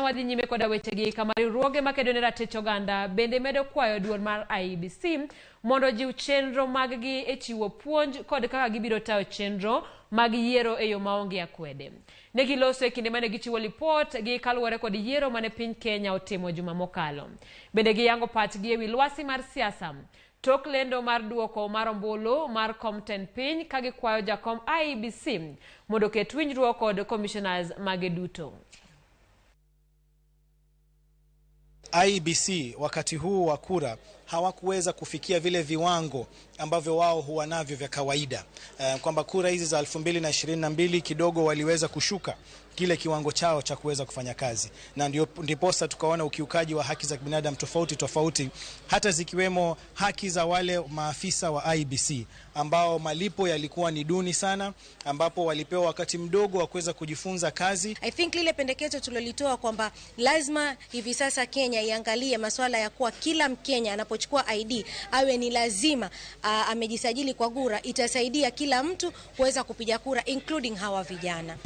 wadhi nyime koda wechegi kama riwruoge makedo ne ratich oganda bende medo kwayo duol mar IEBC mondo jiw chenro mag-gi e chiwo puonj kod kaka gibiro tayo chenro mag yiero e yo maonge akwede. Ne giloso e kinde mane gichiwo lipot gi kaluwore kod yiero mane piny Kenya otimo juma mokalo. Bende giyango pachgi e wi lwasi mar siasa tok lendo mar duoko mar ombulu mar Komten piny ka gikwayo jakom IEBC mondo ket winjruok kod commissioners mage duto. IEBC wakati huu wa kura hawakuweza kufikia vile viwango ambavyo wao huwa navyo vya kawaida, kwamba kura hizi za 2022 kidogo waliweza kushuka kile kiwango chao cha kuweza kufanya kazi, na ndiposa tukaona ukiukaji wa haki za binadamu tofauti hata zikiwemo haki za wale maafisa wa IEBC ambao malipo yalikuwa ni duni sana, ambapo walipewa wakati mdogo wa kuweza kujifunza kazi. I think lile pendekezo tulilitoa kwamba lazima hivi sasa Kenya iangalie masuala ya kuwa kila Mkenya anapochukua ID awe ni lazima amejisajili kwa kura, itasaidia kila mtu kuweza kupiga kura including hawa vijana.